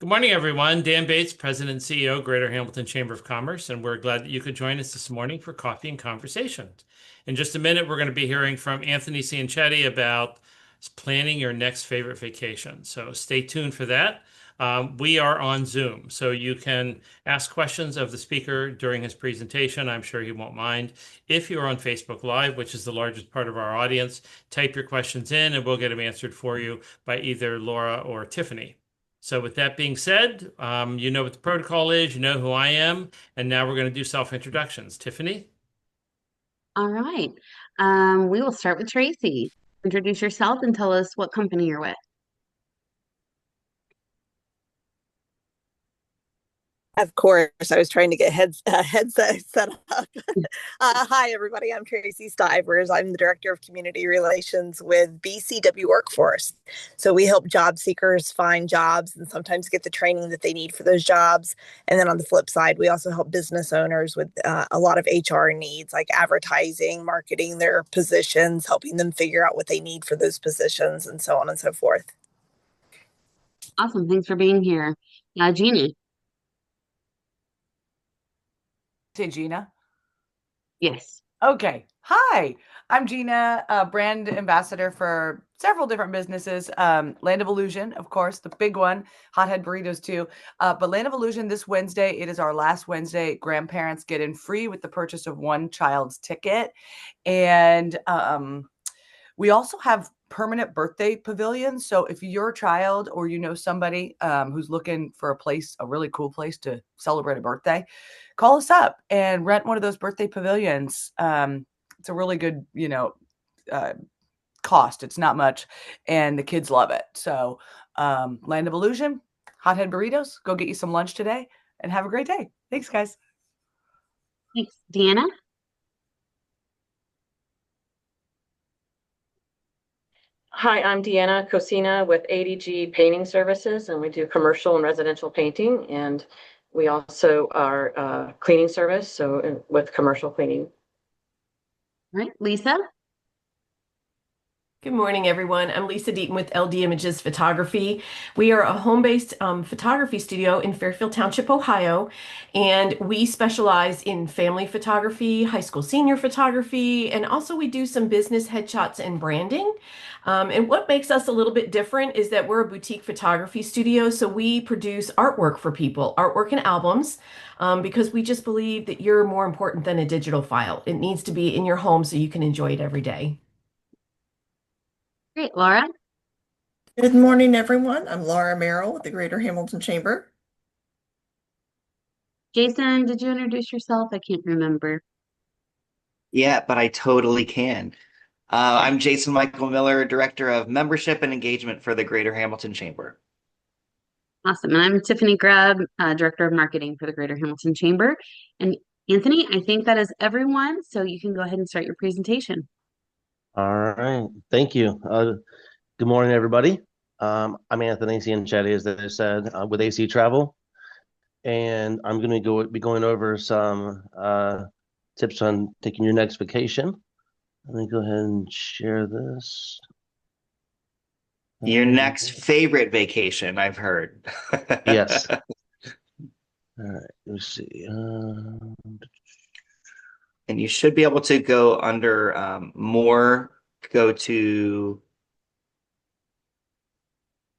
Good morning, everyone. Dan Bates, President and CEO, Greater Hamilton Chamber of Commerce, and we're glad that you could join us this morning for Coffee and Conversation. In just a minute, we're going to be hearing from Anthony Cianchetti about planning your next favorite vacation. So stay tuned for that. We are on Zoom, so you can ask questions of the speaker during his presentation. I'm sure he won't mind. If you're on Facebook Live, which is the largest part of our audience, type your questions in and we'll get them answered for you by either Laura or Tiffany. So with that being said, you know what the protocol is, you know who I am, and now we're going to do self-introductions. Tiffany? All right. We will start with Tracy. Introduce yourself and tell us what company you're with. Of course, I was trying to get headset set up. Hi, everybody. I'm Tracy Stivers. I'm the Director of Community Relations with BCW Workforce. So we help job seekers find jobs and sometimes get the training that they need for those jobs. And then on the flip side, we also help business owners with a lot of HR needs, like advertising, marketing their positions, helping them figure out what they need for those positions, and so on and so forth. Awesome. Thanks for being here. Jeannie. Say Gina. Yes. Okay. Hi, I'm Gina, brand ambassador for several different businesses. Land of Illusion, of course, the big one, Hothead Burritos too. But Land of Illusion this Wednesday, it is our last Wednesday. Grandparents get in free with the purchase of one child's ticket. And we also have permanent birthday pavilions. So if you're a child or you know somebody who's looking for a place, a really cool place to celebrate a birthday, call us up and rent one of those birthday pavilions. It's a really good, uh, cost. It's not much, and the kids love it. So, Land of Illusion, Hothead Burritos. Go get you some lunch today, and have a great day. Thanks, guys. Thanks. Deanna? Hi, I'm Deanna Cosina with ADG Painting Services, and we do commercial and residential painting. And we also are a cleaning service, so with commercial cleaning. All right. Lisa? Good morning, everyone. I'm Lisa Deaton with LD Images Photography. We are a home-based photography studio in Fairfield Township, Ohio, and we specialize in family photography, high school senior photography, and also we do some business headshots and branding. And what makes us a little bit different is that we're a boutique photography studio, so we produce artwork for people, artwork and albums, because we just believe that you're more important than a digital file. It needs to be in your home so you can enjoy it every day. Great. Laura? Good morning, everyone. I'm Laura Merrill with the Greater Hamilton Chamber. Jason, did you introduce yourself? I can't remember. Yeah, but I totally can. I'm Jason Michael Miller, Director of Membership and Engagement for the Greater Hamilton Chamber. Awesome. And I'm Tiffany Grubb, Director of Marketing for the Greater Hamilton Chamber. And Anthony, I think that is everyone. So you can go ahead and start your presentation. All right. Thank you. Good morning, everybody. I'm Anthony Cianchetti, as they said, with AC Travel. And I'm going to be going over some tips on taking your next vacation. Let me go ahead and share this. Your next favorite vacation, I've heard. Yes. All right. Let's see. And you should be able to go under more, go to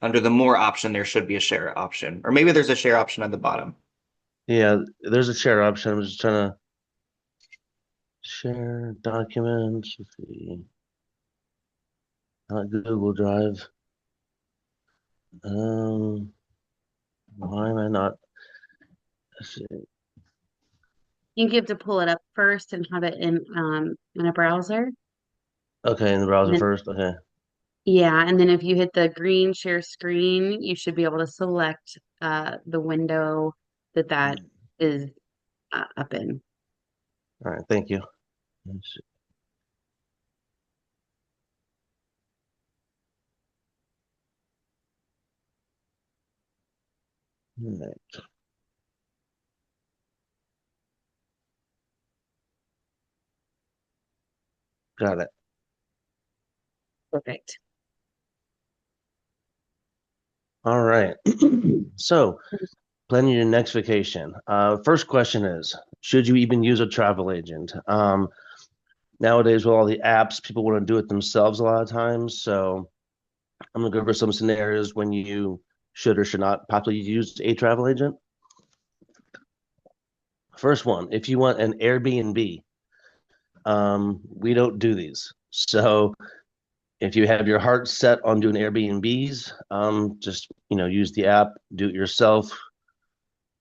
under the more option, there should be a share option. Or maybe there's a share option at the bottom. Yeah, there's a share option. I'm just trying to share documents. Let's see. Not Google Drive. Why am I not? Let's see. You have to pull it up first and have it in a browser. Okay, in the browser Then, first. Okay. yeah, and then if you hit the green share screen, you should be able to select the window that is up in. All right. Thank you. Let's see. All right. Got it. Perfect. All right. So, planning your next vacation. First question is, should you even use a travel agent? Nowadays, with all the apps, people want to do it themselves a lot of times. So, I'm going to go over some scenarios when you should or should not possibly use a travel agent. First one, if you want an Airbnb, we don't do these. So, if you have your heart set on doing Airbnbs, just use the app, do it yourself,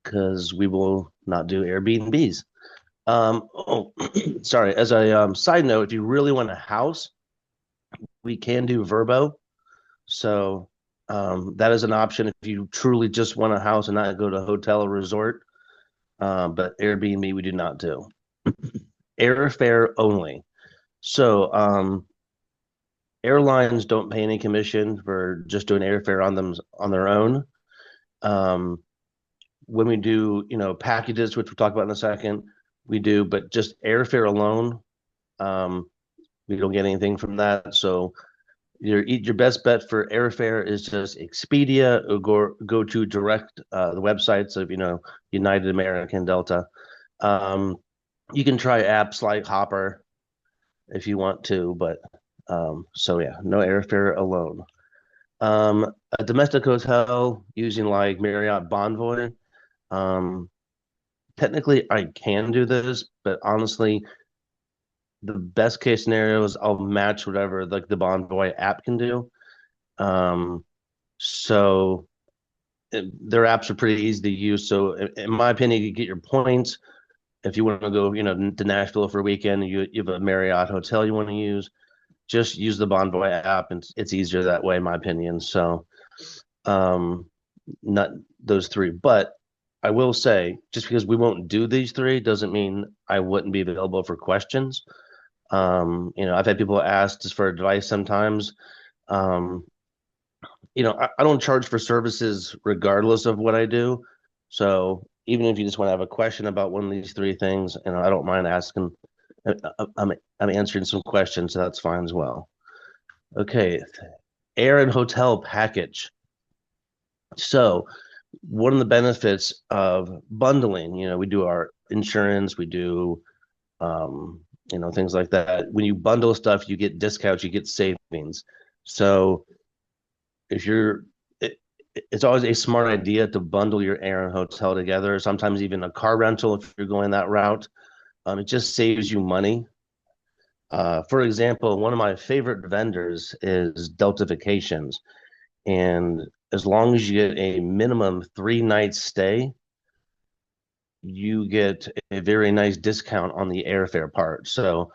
because we will not do Airbnbs. Oh, sorry. As a side note, if you really want a house, we can do Verbo. So that is an option if you truly just want a house and not go to a hotel or resort. But Airbnb we do not do. Airfare only. So airlines don't pay any commission for just doing airfare on them on their own. When we do, packages, which we'll talk about in a second, we do, but just airfare alone, we don't get anything from that. So your best bet for airfare is just Expedia or go to direct the websites of United, American, Delta. You can try apps like Hopper if you want to, but so yeah, no airfare alone. A domestic hotel using like Marriott Bonvoy. Technically, I can do this, but honestly, the best case scenario is I'll match whatever like the Bonvoy app can do. So their apps are pretty easy to use. So in my opinion, you get your points. If you want to go, to Nashville for a weekend, you have a Marriott hotel you want to use, just use the Bonvoy app, and it's easier that way, in my opinion. So, not those three, but I will say, just because we won't do these three doesn't mean I wouldn't be available for questions. I've had people ask just for advice sometimes. I don't charge for services regardless of what I do. So even if you just want to have a question about one of these three things, I don't mind asking. I'm answering some questions, so that's fine as well. Okay, air and hotel package. So one of the benefits of bundling, we do our insurance, we do things like that. When you bundle stuff, you get discounts, you get savings. So if it's always a smart idea to bundle your air and hotel together. Sometimes even a car rental if you're going that route. It just saves you money. For example, one of my favorite vendors is Delta Vacations, and as long as you get a minimum 3-night stay, you get a very nice discount on the airfare part. So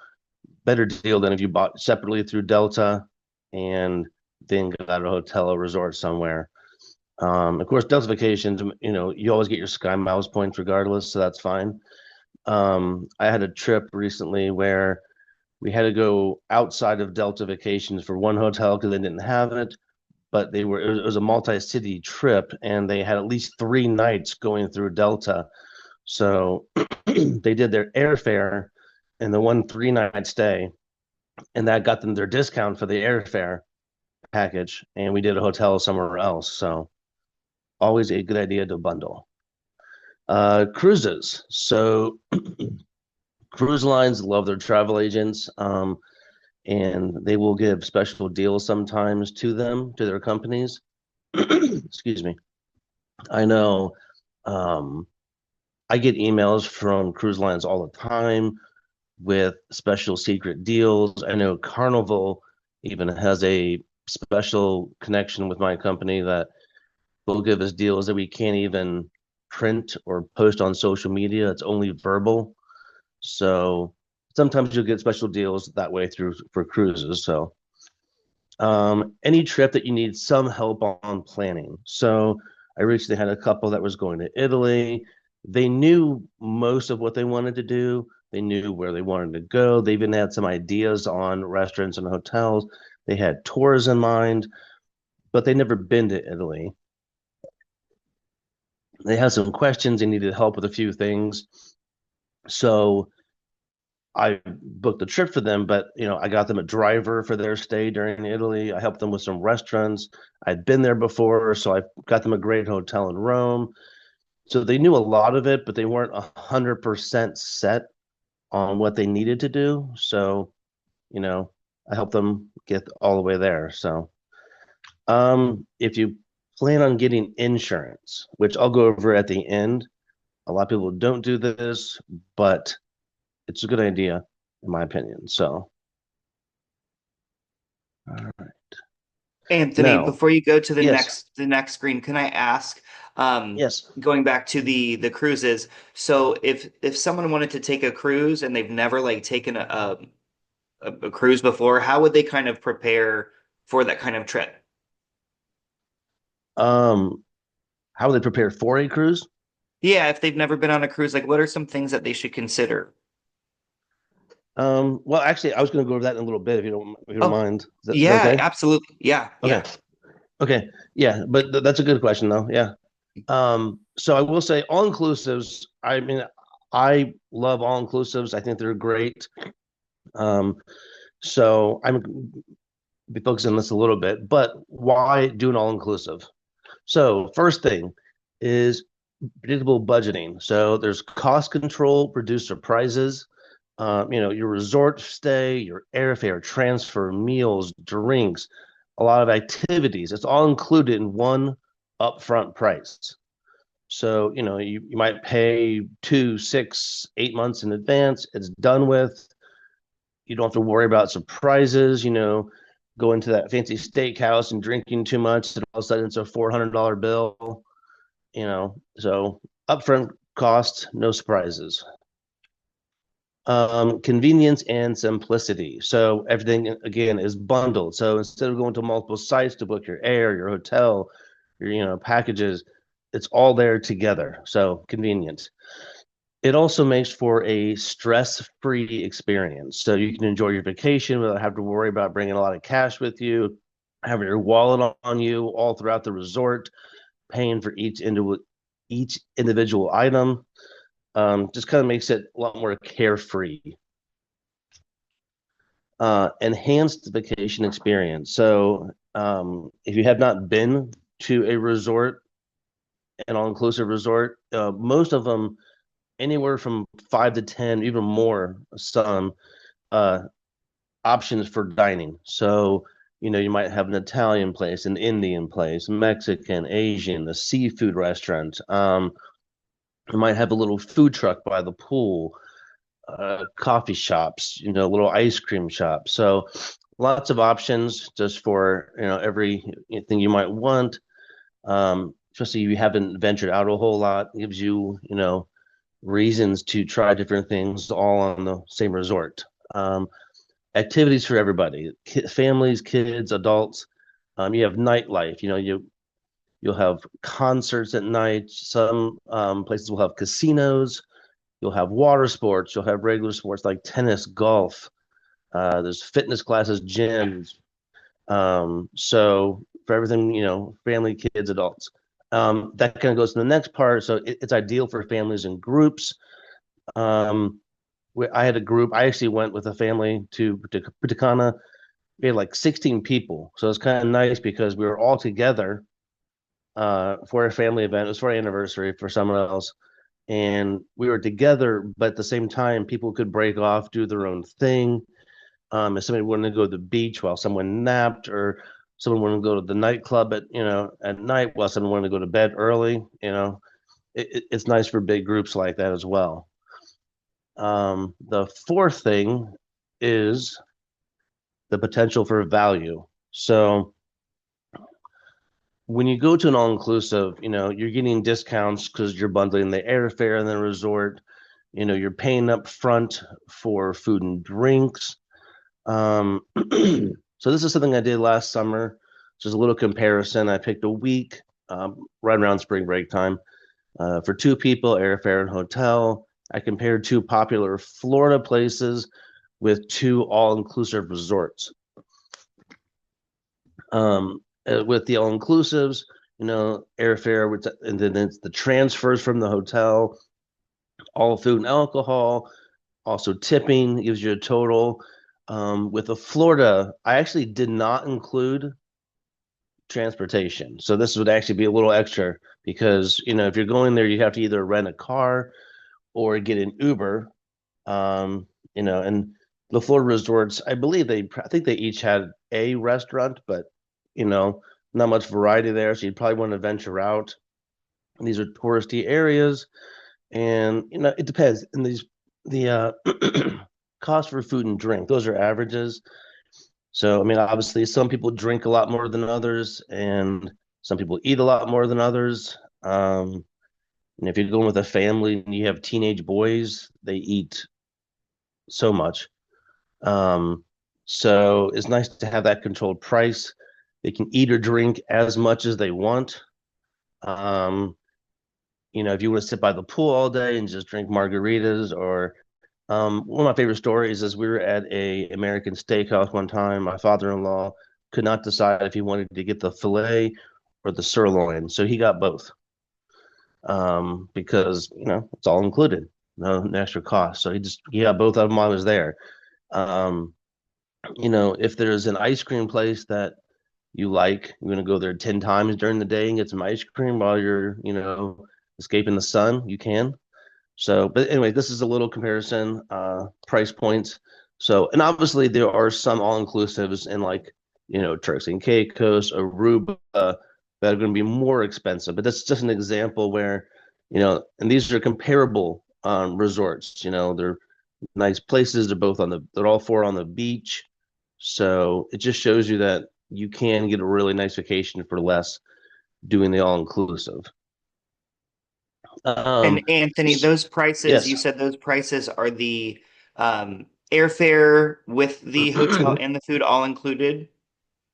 better deal than if you bought separately through Delta and then got a hotel or resort somewhere. Of course, Delta Vacations, you always get your Sky Miles points regardless, so that's fine. I had a trip recently where we had to go outside of Delta Vacations for one hotel because they didn't have it, but it was a multi-city trip and they had at least 3 nights going through Delta. So they did their airfare and the 1 3-night stay, and that got them their discount for the airfare package, and we did a hotel somewhere else. So always a good idea to bundle. Cruises. So cruise lines love their travel agents, and they will give special deals sometimes to their companies. Excuse me. I know I get emails from cruise lines all the time with special secret deals. I know Carnival even has a special connection with my company that will give us deals that we can't even print or post on social media. It's only verbal. So sometimes you'll get special deals that way for cruises. So any trip that you need some help on planning. So I recently had a couple that was going to Italy. They knew most of what they wanted to do. They knew where they wanted to go. They even had some ideas on restaurants and hotels. They had tours in mind, but they never been to Italy. They had some questions. They needed help with a few things. So I booked the trip for them, but I got them a driver for their stay during Italy. I helped them with some restaurants. I'd been there before, so I got them a great hotel in Rome. So they knew a lot of it, but they weren't 100% set on what they needed to do. So, I helped them get all the way there. So, if you plan on getting insurance, which I'll go over at the end, a lot of people don't do this, but it's a good idea, in my opinion. So, all right. Anthony, Now, before you go to the yes, next screen, can I ask, yes. going back to the cruises, so if someone wanted to take a cruise and they've never like taken a cruise before, how would they kind of prepare for that kind of trip? Um, how do they prepare for a cruise? Yeah, if they've never been on a cruise, like what are some things that they should consider? Well, actually, I was going to go over that in a little bit if you don't Oh, mind. Is that yeah, okay? absolutely. Yeah, Okay. yeah. Okay. Yeah, but that's a good question though. Yeah. So I will say all inclusives, I mean, I love all inclusives. I think they're great. Um, so I'm be focusing on this a little bit, but why do an all inclusive? So first thing is predictable budgeting. So there's cost control, reduced surprises. Your resort stay, your airfare, transfer, meals, drinks, a lot of activities. It's all included in one upfront price. So, you might pay 2, 6, 8 months in advance. It's done with. You don't have to worry about surprises, going to that fancy steakhouse and drinking too much, and all of a sudden it's a $400 bill, So upfront cost, no surprises. Convenience and simplicity. So everything again is bundled. So instead of going to multiple sites to book your air, your hotel, your packages, it's all there together. So convenient. It also makes for a stress-free experience. So you can enjoy your vacation without having to worry about bringing a lot of cash with you, having your wallet on you all throughout the resort, paying for each individual item. Just kind of makes it a lot more carefree. Enhanced vacation experience. So if you have not been to a resort, an all-inclusive resort, most of them anywhere from 5 to 10, even more, some options for dining. So you might have an Italian place, an Indian place, Mexican, Asian, a seafood restaurant. You might have a little food truck by the pool, coffee shops, little ice cream shops. So lots of options just for everything you might want. Especially if you haven't ventured out a whole lot, it gives you reasons to try different things all on the same resort. Activities for everybody, families, kids, adults. You have nightlife. You'll have concerts at night. Some places will have casinos. You'll have water sports. You'll have regular sports like tennis, golf. There's fitness classes, gyms. So for everything, family, kids, adults. That kind of goes to the next part. So it's ideal for families and groups. I had a group. I actually went with a family to Punta. We had like 16 people. So it's kind of nice because we were all together for a family event. It was for an anniversary for someone else. And we were together, but at the same time, people could break off, do their own thing. If somebody wanted to go to the beach while someone napped, or someone wanted to go to the nightclub at night while someone wanted to go to bed early, it's nice for big groups like that as well. The fourth thing is the potential for value. So when you go to an all-inclusive, you're getting discounts because you're bundling the airfare and the resort. You're paying up front for food and drinks. So this is something I did last summer. Just a little comparison. I picked a week right around spring break time for 2 people, airfare and hotel. I compared 2 popular Florida places with 2 all-inclusive resorts. With the all-inclusives, airfare, and then it's the transfers from the hotel, all food and alcohol, Also, tipping gives you a total. With the Florida, I actually did not include transportation. So this would actually be a little extra because, if you're going there, you have to either rent a car or get an Uber. And the Florida resorts, I think they each had a restaurant, but, not much variety there. So you'd probably want to venture out. And these are touristy areas. And, it depends. And the cost for food and drink, those are averages. So, obviously, some people drink a lot more than others, and some people eat a lot more than others. And if you're going with a family and you have teenage boys, they eat so much. So it's nice to have that controlled price. They can eat or drink as much as they want. If you want to sit by the pool all day and just drink margaritas, or one of my favorite stories is we were at a American steakhouse one time. My father-in-law could not decide if he wanted to get the filet or the sirloin, so he got both. Because it's all included, no extra cost. So he got both of them while I was there. If there's an ice cream place that you like, you're gonna go there 10 times during the day and get some ice cream while you're escaping the sun, you can. So, but anyway, this is a little comparison, price points. So, and obviously there are some all-inclusives in Turks and Caicos, Aruba, that are going to be more expensive. But that's just an example where, and these are comparable resorts. They're nice places. They're all four on the beach. So it just shows you that you can get a really nice vacation for less doing the all-inclusive. And Anthony, those prices, yes. You said those prices are the airfare with the hotel and the food all included?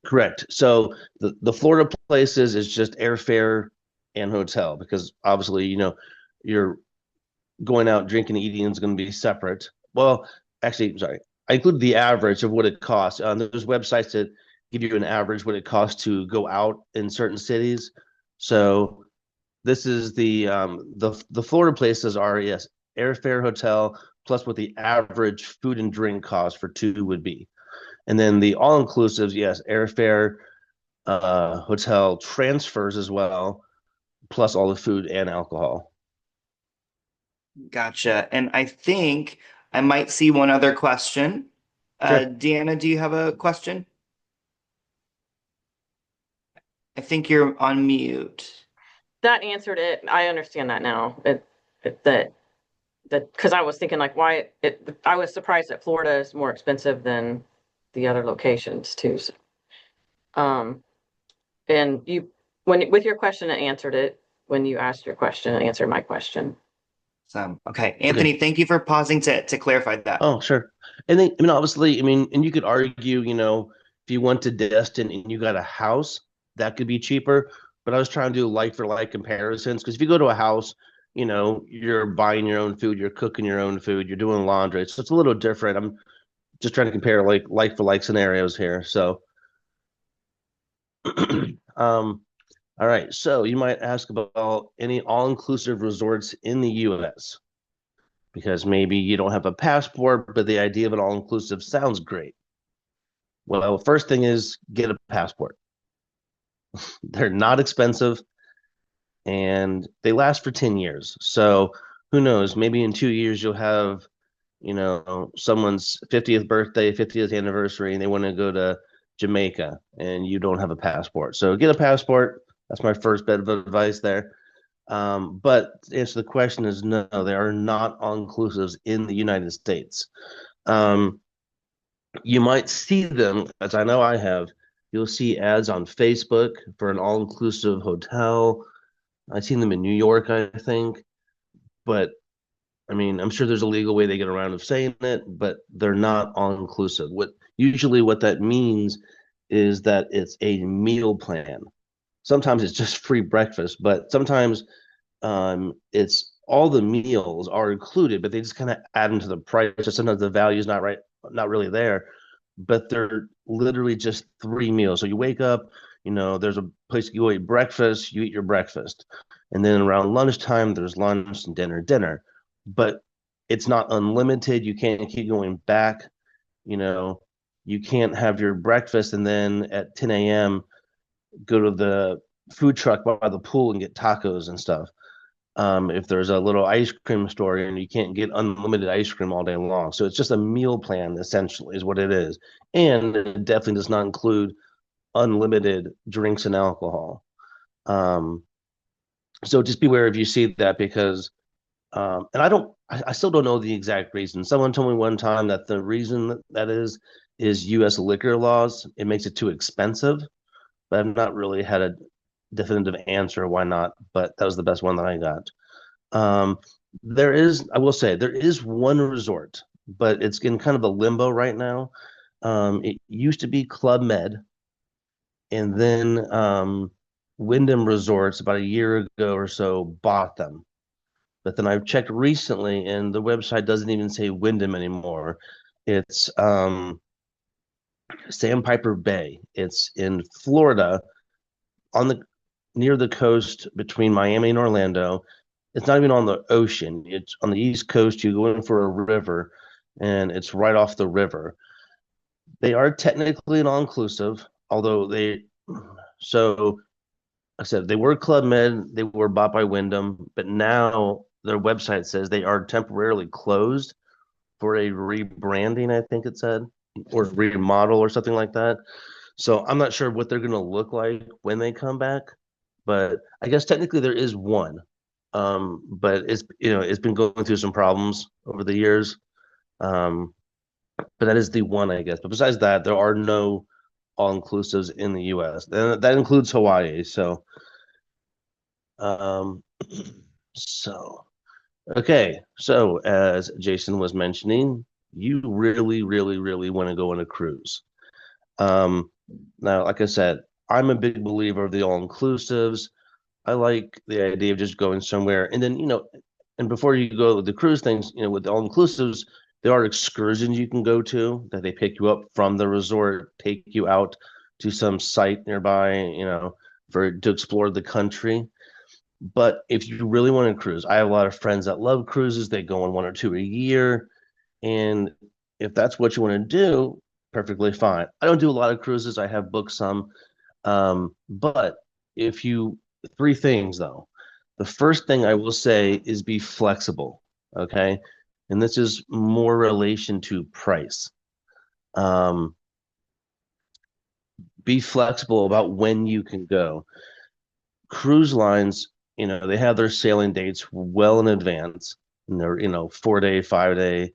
Correct. So the Florida places is just airfare and hotel, because obviously, you're going out drinking and eating is going to be separate. Well, actually, sorry, I included the average of what it costs. There's websites that give you an average what it costs to go out in certain cities. So this is the Florida places are, yes, airfare, hotel, plus what the average food and drink cost for two would be. And then the all-inclusives, yes, airfare, hotel, transfers as well, plus all the food and alcohol. Gotcha. And I think I might see one other question. Sure. Deanna, do you have a question? I think you're on mute. That answered it. I understand that now. That because I was thinking why I was surprised that Florida is more expensive than the other locations too. So, and with your question, it answered it. When you asked your question, it answered my question. Okay, Anthony, thank you for pausing to clarify that. Oh, sure. And then, obviously, and you could argue, if you went to Destin and you got a house, that could be cheaper. But I was trying to do like-for-like comparisons, because if you go to a house, you're buying your own food, you're cooking your own food, you're doing laundry. So it's a little different. I'm just trying to compare like-for-like scenarios here. So, all right. So you might ask about any all-inclusive resorts in the U.S., because maybe you don't have a passport, but the idea of an all-inclusive sounds great. Well, first thing is get a passport. They're not expensive, and they last for 10 years. So who knows? Maybe in 2 years you'll have, someone's 50th birthday, 50th anniversary, and they want to go to Jamaica, and you don't have a passport. So get a passport. That's my first bit of advice there. But to answer the question is no, there are not all-inclusives in the United States. You might see them, as I know I have. You'll see ads on Facebook for an all-inclusive hotel. I've seen them in New York, I think. But, I'm sure there's a legal way they get around of saying it, but they're not all-inclusive. Usually what that means is that it's a meal plan. Sometimes it's just free breakfast, but sometimes it's all the meals are included, but they just kind of add them to the price. So sometimes the value is not really there, but they're literally just 3 meals. So you wake up, there's a place you go eat breakfast, you eat your breakfast. And then around lunchtime, there's lunch and dinner. But it's not unlimited. You can't keep going back. You know, you can't have your breakfast and then at 10 a.m. go to the food truck by the pool and get tacos and stuff. If there's a little ice cream store and you can't get unlimited ice cream all day long. So it's just a meal plan, essentially, is what it is. And it definitely does not include unlimited drinks and alcohol. So just beware if you see that, because and I still don't know the exact reason. Someone told me one time that the reason that is US liquor laws. It makes it too expensive, but I've not really had a definitive answer why not, but that was the best one that I got. I will say, there is one resort, but it's in kind of a limbo right now. It used to be Club Med, and then Wyndham Resorts about a year ago or so bought them. But then I've checked recently, and the website doesn't even say Wyndham anymore. It's Sandpiper Bay. It's in Florida, near the coast between Miami and Orlando. It's not even on the ocean. It's on the East Coast. You go in for a river, and it's right off the river. They are technically an all-inclusive, although so I said they were Club Med, they were bought by Wyndham, but now their website says they are temporarily closed for a rebranding, I think it said, or remodel or something like that. So I'm not sure what they're going to look like when they come back, but I guess technically there is one. But it's been going through some problems over the years. But that is the one, I guess. But besides that, there are no all-inclusives in the U.S. And that includes Hawaii. So, okay. So as Jason was mentioning, you really, really, really want to go on a cruise. Now, like I said, I'm a big believer of the all-inclusives. I like the idea of just going somewhere, and then and before you go with the cruise things, with the all-inclusives, there are excursions you can go to that they pick you up from the resort, take you out to some site nearby, to explore the country. But if you really want to cruise, I have a lot of friends that love cruises. They go on one or two a year, and if that's what you want to do, perfectly fine. I don't do a lot of cruises. I have booked some, but three things though. The first thing I will say is be flexible, okay? And this is more relation to price. Be flexible about when you can go. Cruise lines, they have their sailing dates well in advance, and they're 4-day, 5-day,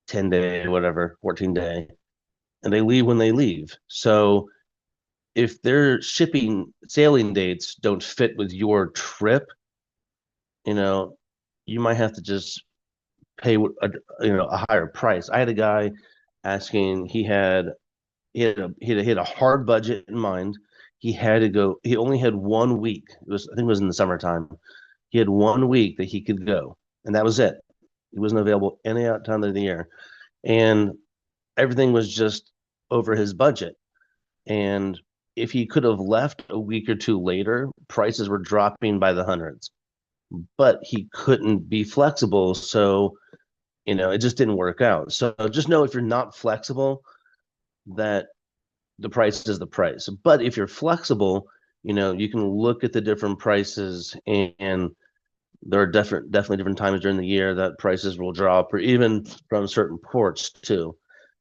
10-day, whatever, 14-day, and they leave when they leave. So if their sailing dates don't fit with your trip, you might have to just pay a higher price. I had a guy asking, he had a hard budget in mind. He had to go. He only had 1 week. I think it was in the summertime. He had 1 week that he could go, and that was it. He wasn't available any time of the year, and everything was just over his budget. And if he could have left a week or two later, prices were dropping by the hundreds. But he couldn't be flexible, so it just didn't work out. So just know, if you're not flexible, that the price is the price. But if you're flexible, you can look at the different prices, and there are definitely different times during the year that prices will drop, or even from certain ports too.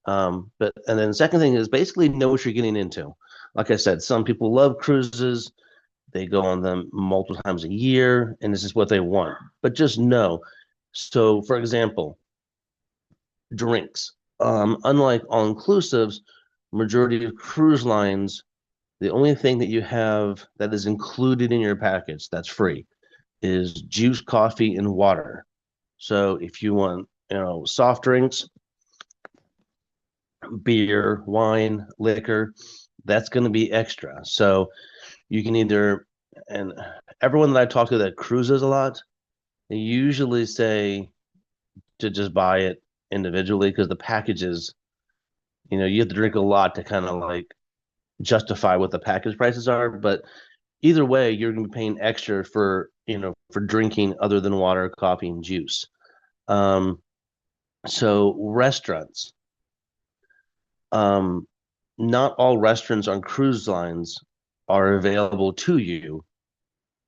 And then the second thing is basically know what you're getting into. Like I said, some people love cruises. They go on them multiple times a year, and this is what they want. But just know. So, for example, drinks. Unlike all-inclusives, majority of cruise lines, the only thing that you have that is included in your package that's free is juice, coffee, and water. So if you want, soft drinks, beer, wine, liquor, that's going to be extra. So you can and everyone that I talk to that cruises a lot, they usually say to just buy it individually, because the packages, you have to drink a lot to kind of like justify what the package prices are. But either way, you're going to be paying extra for drinking other than water, coffee, and juice. So restaurants, not all restaurants on cruise lines are available to you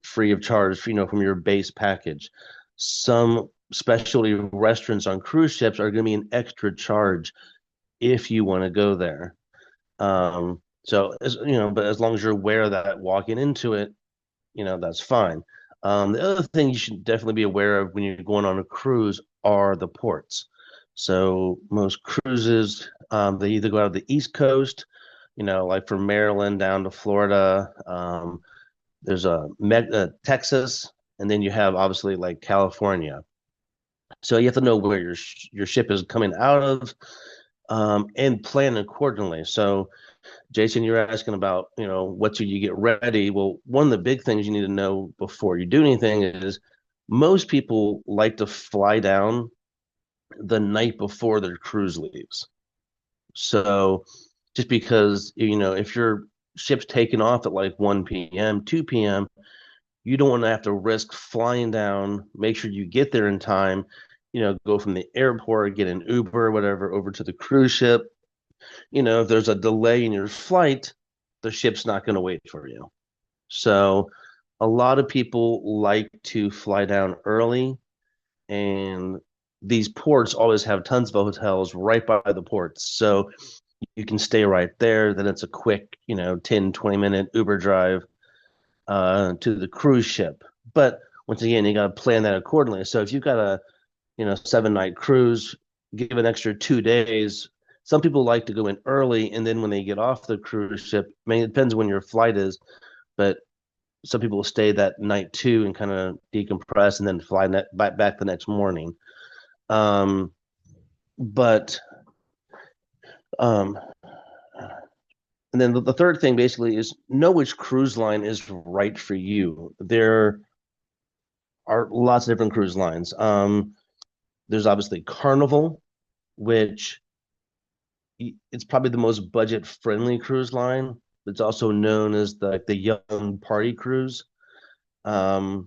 free of charge, from your base package. Some specialty restaurants on cruise ships are going to be an extra charge if you want to go there. So but as long as you're aware of that walking into it, that's fine. The other thing you should definitely be aware of when you're going on a cruise are the ports. So most cruises, they either go out of the East Coast, like from Maryland down to Florida. There's Texas, and then you have obviously like California. So you have to know where your ship is coming out of, and plan accordingly. So Jason, you're asking about, what should you get ready? Well, one of the big things you need to know before you do anything is most people like to fly down the night before their cruise leaves. So just because, if your ship's taking off at like 1 p.m., 2 p.m., you don't want to have to risk flying down, make sure you get there in time, go from the airport, get an Uber or whatever over to the cruise ship. If there's a delay in your flight, the ship's not going to wait for you. So a lot of people like to fly down early, and these ports always have tons of hotels right by the ports. So you can stay right there. Then it's a quick, 10, 20-minute Uber drive to the cruise ship. But once again, you got to plan that accordingly. So if you've got a, 7-night cruise, give an extra 2 days. Some people like to go in early, and then when they get off the cruise ship, it depends when your flight is, but some people will stay that night too and kind of decompress and then fly back the next morning. But and then the third thing basically is know which cruise line is right for you. There are lots of different cruise lines. There's obviously Carnival, which it's probably the most budget friendly cruise line. It's also known as the young party cruise. I've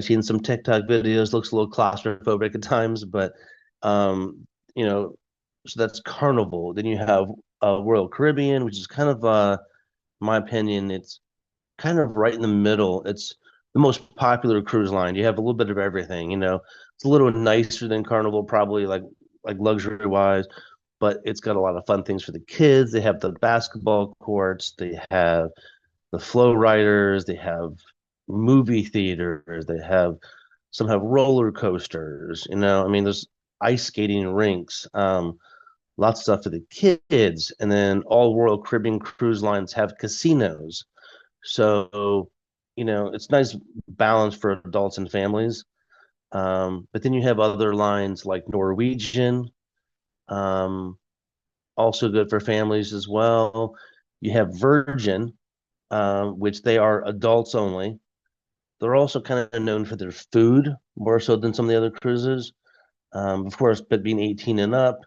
seen some TikTok videos, looks a little claustrophobic at times, but so that's Carnival. Then you have Royal Caribbean, which is kind of my opinion, it's kind of right in the middle. It's the most popular cruise line. You have a little bit of everything, It's a little nicer than Carnival, probably like luxury wise, but it's got a lot of fun things for the kids. They have the basketball courts, they have the flow riders, they have movie theaters, some have roller coasters, there's ice skating rinks, lots of stuff for the kids. And then all Royal Caribbean cruise lines have casinos. So, it's nice balance for adults and families. But then you have other lines like Norwegian, also good for families as well. You have Virgin, which they are adults only. They're also kind of known for their food more so than some of the other cruises. Of course, but being 18 and up,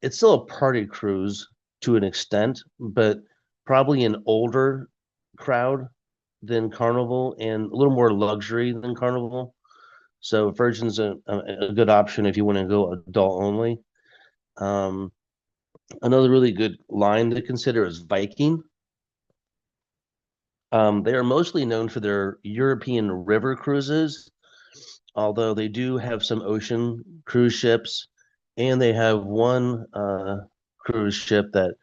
it's still a party cruise to an extent, but probably an older crowd than Carnival and a little more luxury than Carnival. So Virgin's a good option if you want to go adult only. Another really good line to consider is Viking. They are mostly known for their European river cruises, although they do have some ocean cruise ships, and they have one cruise ship that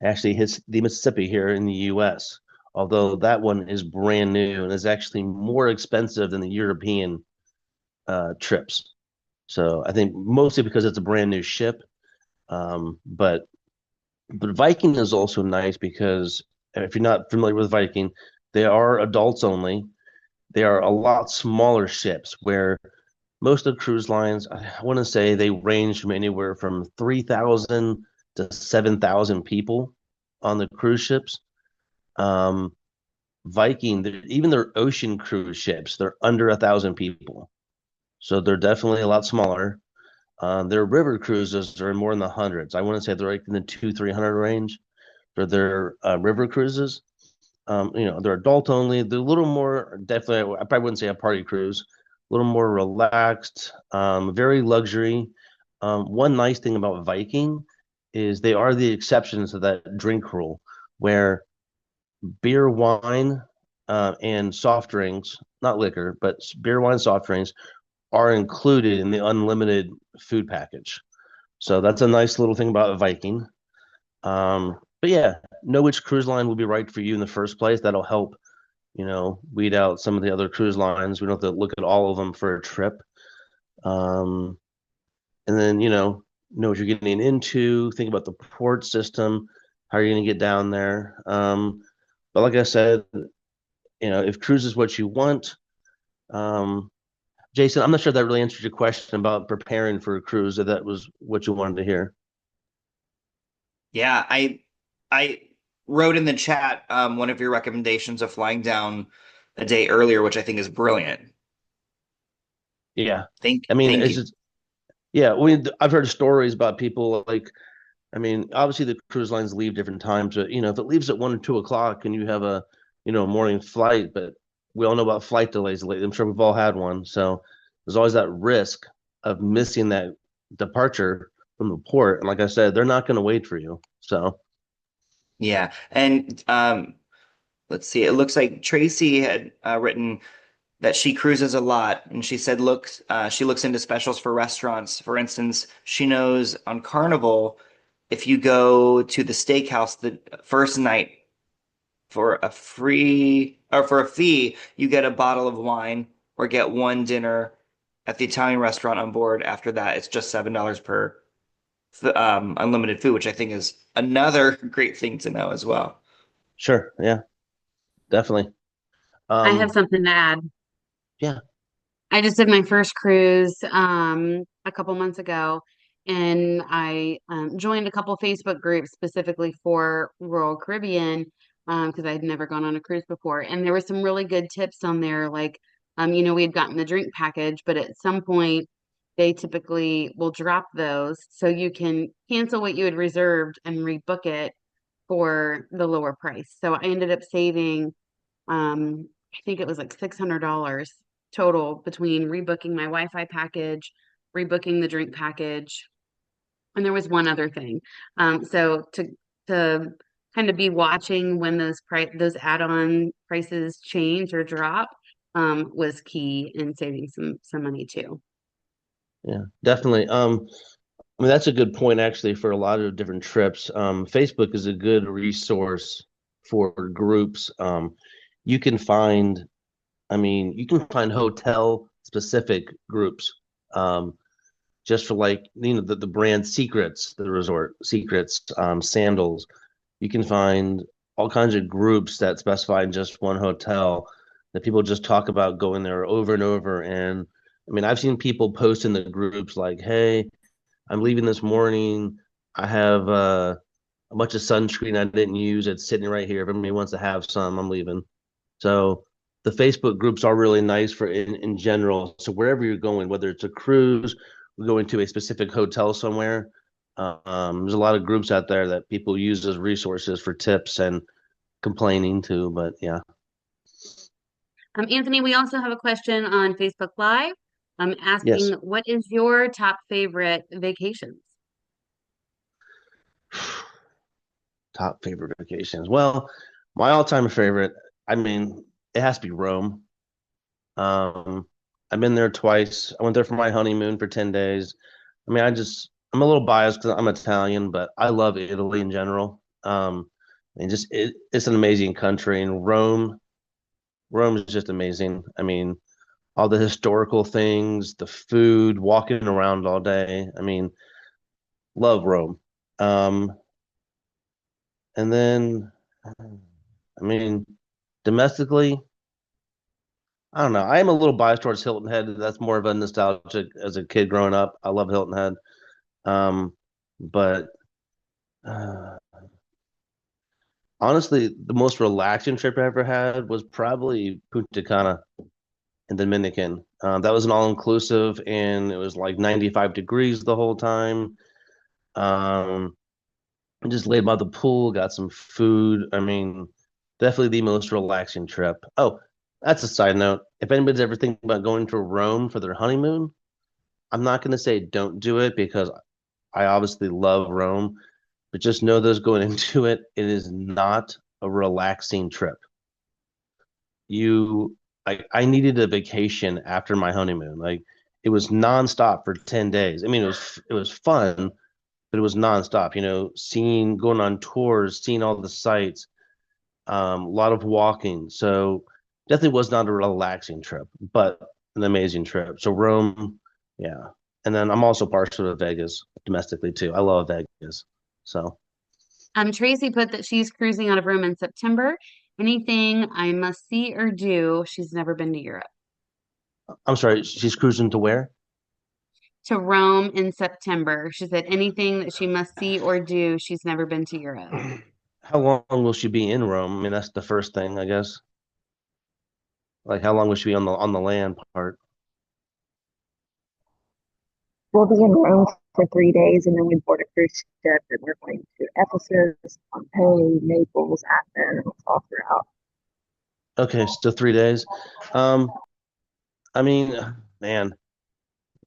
actually hits the Mississippi here in the US, although that one is brand new and is actually more expensive than the European trips. So I think mostly because it's a brand new ship. But Viking is also nice because if you're not familiar with Viking, they are adults only. They are a lot smaller ships where most of the cruise lines, I want to say they range from anywhere from 3,000 to 7,000 people on the cruise ships. Viking, even their ocean cruise ships, they're under 1,000 people. So they're definitely a lot smaller. Their river cruises are more in the hundreds. I want to say they're like in the 200-300 range for their river cruises. They're adult only. They're a little more, definitely, I probably wouldn't say a party cruise, little more relaxed, very luxury. One nice thing about Viking is they are the exceptions to that drink rule, where beer, wine, and soft drinks, not liquor, but beer, wine, soft drinks are included in the unlimited food package. So that's a nice little thing about Viking. But yeah, know which cruise line will be right for you in the first place. That'll help, weed out some of the other cruise lines. We don't have to look at all of them for a trip. Um, and then, know what you're getting into, think about the port system, how you're going to get down there. But like I said, if cruise is what you want, um, Jason, I'm not sure if that really answered your question about preparing for a cruise, if that was what you wanted to hear. Yeah, I wrote in the chat one of your recommendations of flying down a day earlier, which I think is brilliant. Yeah. Thank I mean, thank it's you. just, yeah, I've heard stories about people like, I mean, obviously the cruise lines leave different times, but if it leaves at 1 or 2 o'clock and you have a, morning flight, but we all know about flight delays lately. I'm sure we've all had one. So there's always that risk of missing that departure from the port. And like I said, they're not going to wait for you. So Yeah, and let's see. It looks like Tracy had written that she cruises a lot, and she said, she looks into specials for restaurants. For instance, she knows on Carnival, if you go to the steakhouse the first night for a fee, you get a bottle of wine or get one dinner at the Italian restaurant on board. After that, it's just $7 per unlimited food, which I think is another great thing to know as well. sure. Yeah, definitely. I have Um, something to add. yeah. I just did my first cruise a couple months ago, and I joined a couple Facebook groups specifically for Royal Caribbean because I'd never gone on a cruise before. And there were some really good tips on there, like we had gotten the drink package, but at some point they typically will drop those, so you can cancel what you had reserved and rebook it for the lower price. So I ended up saving I think it was like $600 total between rebooking my Wi-Fi package, rebooking the drink package, and there was one other thing. So to kind of be watching when those add-on prices change or drop was key in saving some money too. Yeah, definitely. I mean, that's a good point actually for a lot of different trips. Facebook is a good resource for groups. You can find, I mean, you can find hotel specific groups. Just for like, the brand secrets, the resort secrets, sandals. You can find all kinds of groups that specify in just one hotel that people just talk about going there over and over. And I mean, I've seen people post in the groups like, hey, I'm leaving this morning. I have a bunch of sunscreen I didn't use. It's sitting right here. If anybody wants to have some, I'm leaving. So the Facebook groups are really nice for in general. So wherever you're going, whether it's a cruise, we're going to a specific hotel somewhere, there's a lot of groups out there that people use as resources for tips and complaining too. But yeah, Anthony, we also have a question on Facebook Live. Asking yes. what is your top favorite vacations? Top favorite vacations. Well, my all-time favorite, I mean, it has to be Rome. Um, I've been there twice. I went there for my honeymoon for 10 days. I mean, I'm a little biased because I'm Italian, but I love Italy in general. And it's an amazing country. And Rome is just amazing. I mean, all the historical things, the food, walking around all day. I mean, love Rome. Um, and then, I mean, domestically, I don't know. I am a little biased towards Hilton Head. That's more of a nostalgic as a kid growing up. I love Hilton Head. Um, but uh, honestly, the most relaxing trip I ever had was probably Punta Cana in Dominican. That was an all-inclusive, and it was like 95 degrees the whole time. Um, I just laid by the pool, got some food. I mean, definitely the most relaxing trip. Oh, That's a side note. If anybody's ever thinking about going to Rome for their honeymoon, I'm not going to say don't do it because I obviously love Rome, but just know those going into it, it is not a relaxing trip. I needed a vacation after my honeymoon. Like it was nonstop for 10 days. I mean, it was fun, but it was nonstop, going on tours, seeing all the sights, a lot of walking. So definitely was not a relaxing trip, but an amazing trip. So Rome, yeah. And then I'm also partial to Vegas domestically too. I love Vegas. So Tracy put that she's cruising out of Rome in September. Anything I must see or do? She's never been to Europe. I'm sorry, she's cruising to where? To Rome in September. She said anything that she must see or do. She's never been to Europe. How long will she be in Rome? I mean, that's the first thing, I guess. Like, how long will she be on the land part? We'll be in Rome for 3 days, and then we board a cruise ship, and we're going to Ephesus, Pompeii, Naples, Athens, all throughout. Okay, so 3 days. I mean, man,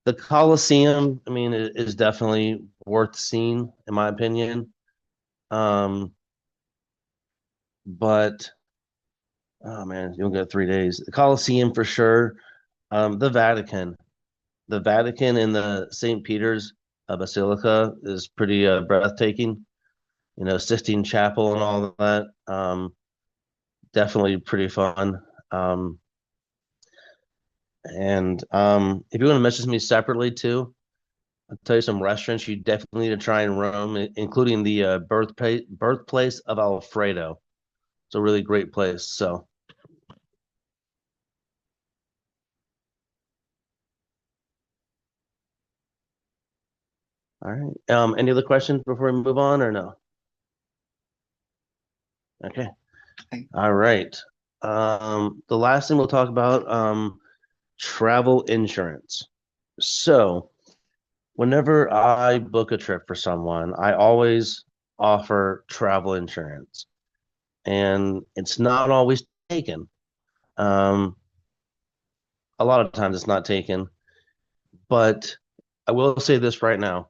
the Colosseum, I mean, is definitely worth seeing, in my opinion. But oh man, you'll get 3 days. The Colosseum for sure. The Vatican. The Vatican and the St. Peter's Basilica is pretty breathtaking. Sistine Chapel and all of that. Definitely pretty fun. And if you want to message me separately too, I'll tell you some restaurants you definitely need to try in Rome, including the birthplace of Alfredo. It's a really great place. So, all right. Any other questions before we move on, or no? Okay. All right. The last thing we'll talk about, travel insurance. So, whenever I book a trip for someone, I always offer travel insurance, and it's not always taken. Um, a lot of times it's not taken, but I will say this right now.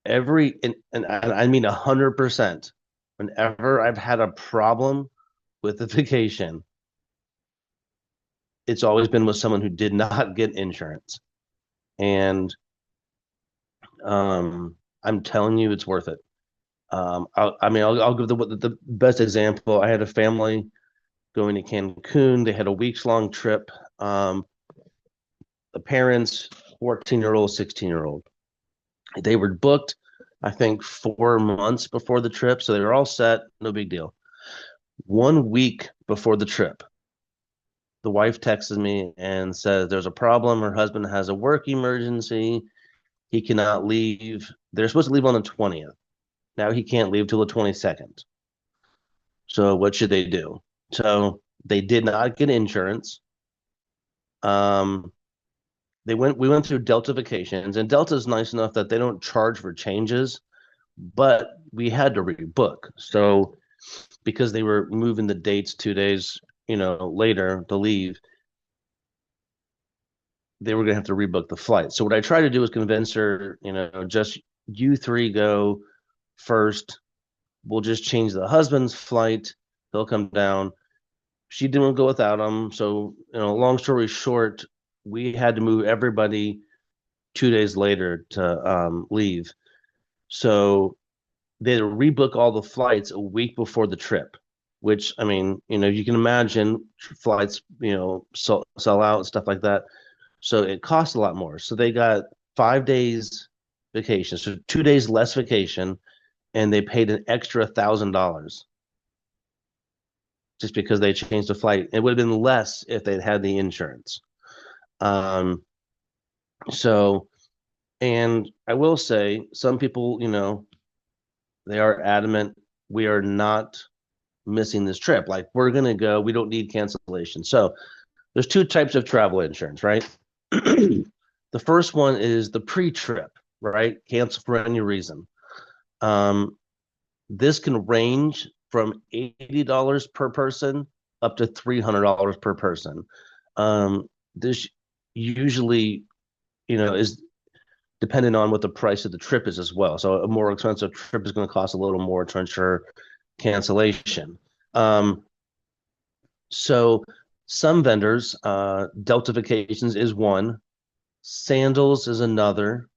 And I mean 100%, whenever I've had a problem with the vacation, it's always been with someone who did not get insurance. And I'm telling you, it's worth it. I'll give the best example. I had a family going to Cancun. They had a weeks long trip. The parents, 14-year-old, 16-year-old. They were booked, I think, 4 months before the trip. So they were all set. No big deal. 1 week before the trip, the wife texted me and says there's a problem. Her husband has a work emergency. He cannot leave. They're supposed to leave on the 20th. Now he can't leave till the 22nd. So what should they do? So they did not get insurance. We went through Delta Vacations, and Delta is nice enough that they don't charge for changes, but we had to rebook. So because they were moving the dates 2 days, later to leave, they were going to have to rebook the flight. So what I tried to do was convince her, just you three go first. We'll just change the husband's flight. He'll come down. She didn't go without him. So, long story short, we had to move everybody 2 days later to leave. So they had to rebook all the flights a week before the trip, which, I mean, you can imagine flights, sell out and stuff like that. So it costs a lot more. So they got 5 days vacation, so 2 days less vacation, and they paid an extra $1,000 just because they changed the flight. It would have been less if they'd had the insurance. So, and I will say, some people, they are adamant we are not missing this trip. Like, we're going to go, we don't need cancellation. So there's two types of travel insurance, right? The first one is the pre-trip, right? Cancel for any reason. This can range from $80 per person up to $300 per person. This usually, is dependent on what the price of the trip is as well. So a more expensive trip is going to cost a little more to ensure cancellation. So some vendors, Delta Vacations is one, Sandals is another.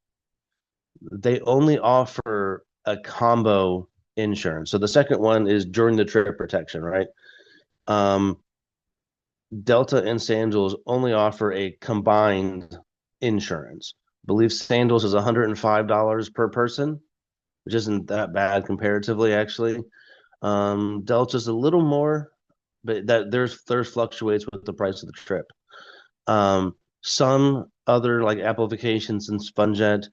They only offer a combo insurance. So the second one is during the trip protection, right? Delta and Sandals only offer a combined insurance. I believe Sandals is $105 per person, which isn't that bad comparatively, actually. Delta's a little more, but there's fluctuates with the price of the trip. Some other like Apple Vacations and SpunJet,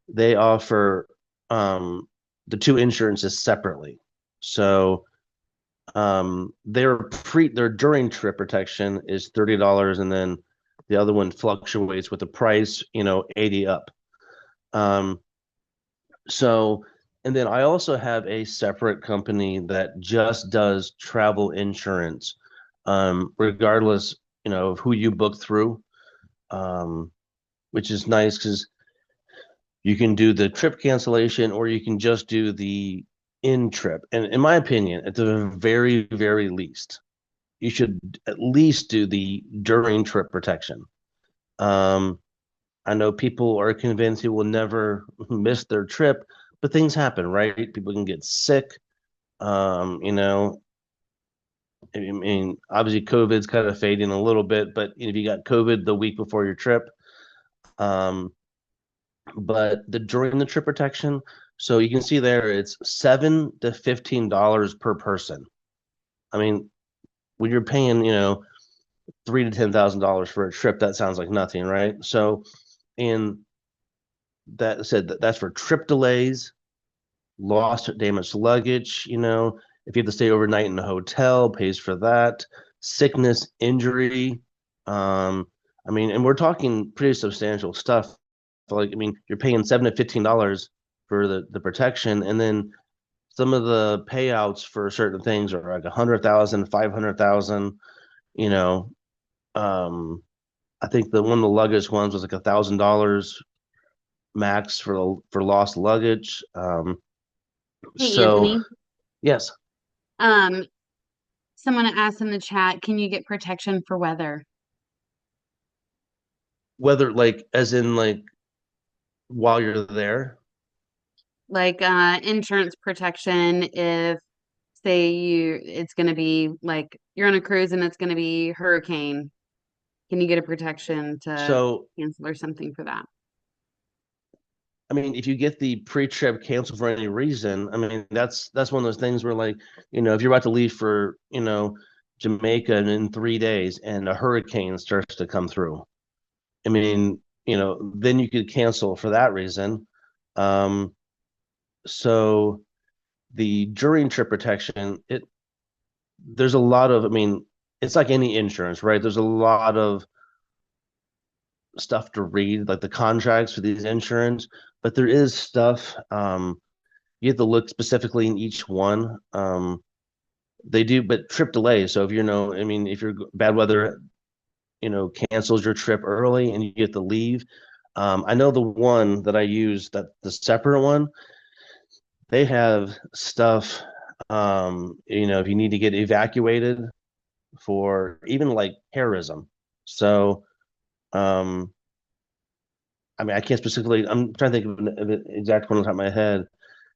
they offer the two insurances separately. So their during trip protection is $30, and then the other one fluctuates with the price, 80 up. So, and then I also have a separate company that just does travel insurance, regardless, of who you book through, which is nice because you can do the trip cancellation or you can just do the in trip. And in my opinion, at the very, very least, you should at least do the during trip protection. I know people are convinced you will never miss their trip, but things happen, right? People can get sick. I mean, obviously COVID's kind of fading a little bit, but if you got COVID the week before your trip, but during the trip protection, so you can see there it's $7 to $15 per person. I mean, when you're paying, $3,000 to $10,000 for a trip, that sounds like nothing, right? So, and that said, that's for trip delays, lost or damaged luggage, if you have to stay overnight in a hotel, pays for that, sickness, injury. I mean, and we're talking pretty substantial stuff. You're paying $7 to $15 for the protection, and then some of the payouts for certain things are like 100,000, 500,000. I think one of the luggage ones was like $1,000 max for lost luggage. Hey, So Anthony. yes, Someone asked in the chat, can you get protection for weather? whether like as in like while you're there. Like insurance protection if say it's going to be like you're on a cruise and it's going to be hurricane. Can you get a protection to So cancel or something for that? I mean, if you get the pre-trip canceled for any reason, I mean, that's one of those things where like, if you're about to leave for, Jamaica in 3 days and a hurricane starts to come through, I mean, then you could cancel for that reason. So the during trip protection, there's a lot of, I mean, it's like any insurance, right? There's a lot of stuff to read, like the contracts for these insurance, but there is stuff you have to look specifically in each one. They do, but trip delays. So if if your bad weather, cancels your trip early and you get to leave. I know the one that I use, that the separate one, they have stuff. If you need to get evacuated for even like terrorism. So, I mean, I can't specifically. I'm trying to think of an exact one on top of my head. I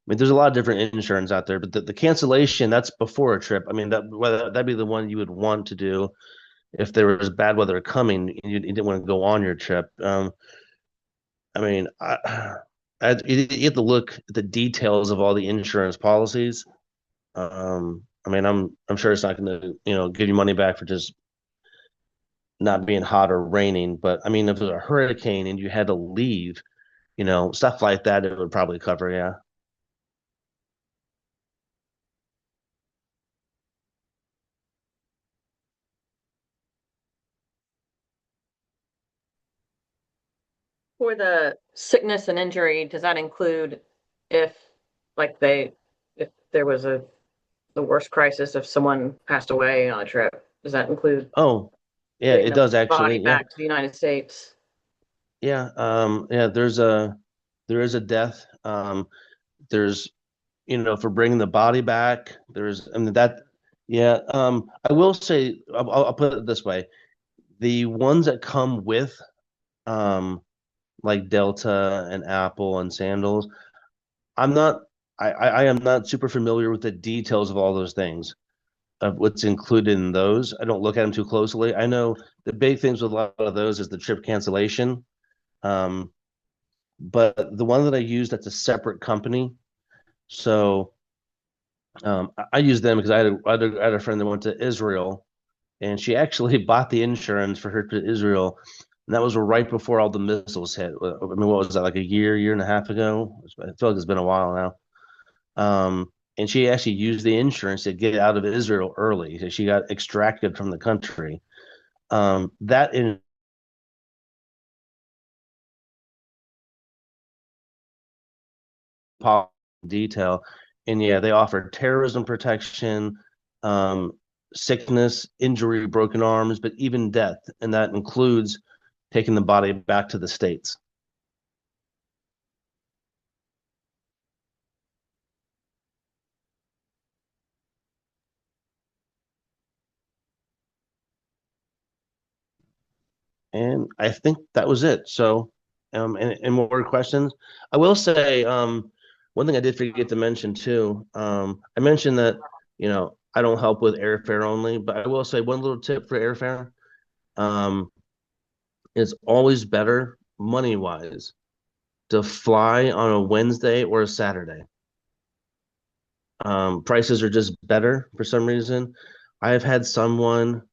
mean, there's a lot of different insurance out there, but the cancellation, that's before a trip. I mean, that'd be the one you would want to do if there was bad weather coming and you didn't want to go on your trip. I mean, you have to look at the details of all the insurance policies. I mean, I'm sure it's not going to give you money back for just not being hot or raining, but I mean, if it was a hurricane and you had to leave, stuff like that, it would probably cover, yeah. For the sickness and injury, does that include if if there was the worst crisis, if someone passed away on a trip, Does that include Oh, yeah, getting it the does body actually. Yeah. back to the United States? Yeah. Yeah, there is a death. There's, for bringing the body back, I mean, that, yeah. I will say, I'll put it this way. The ones that come with, like Delta and Apple and Sandals, I'm not, I am not super familiar with the details of all those things, of what's included in those. I don't look at them too closely. I know the big things with a lot of those is the trip cancellation. Um, but the one that I use, that's a separate company. So I use them because I had a friend that went to Israel, and she actually bought the insurance for her to Israel, and that was right before all the missiles hit. I mean, what was that, like a year and a half ago? I feel like it's been a while now. And she actually used the insurance to get out of Israel early. So she got extracted from the country. That in detail. And yeah, they offer terrorism protection, um, sickness, injury, broken arms, but even death. And that includes taking the body back to the States. And I think that was it. So, and more questions. I will say, one thing I did forget to mention too. I mentioned that, I don't help with airfare only, but I will say one little tip for airfare. Um, it's always better money wise to fly on a Wednesday or a Saturday. Prices are just better for some reason. I have had someone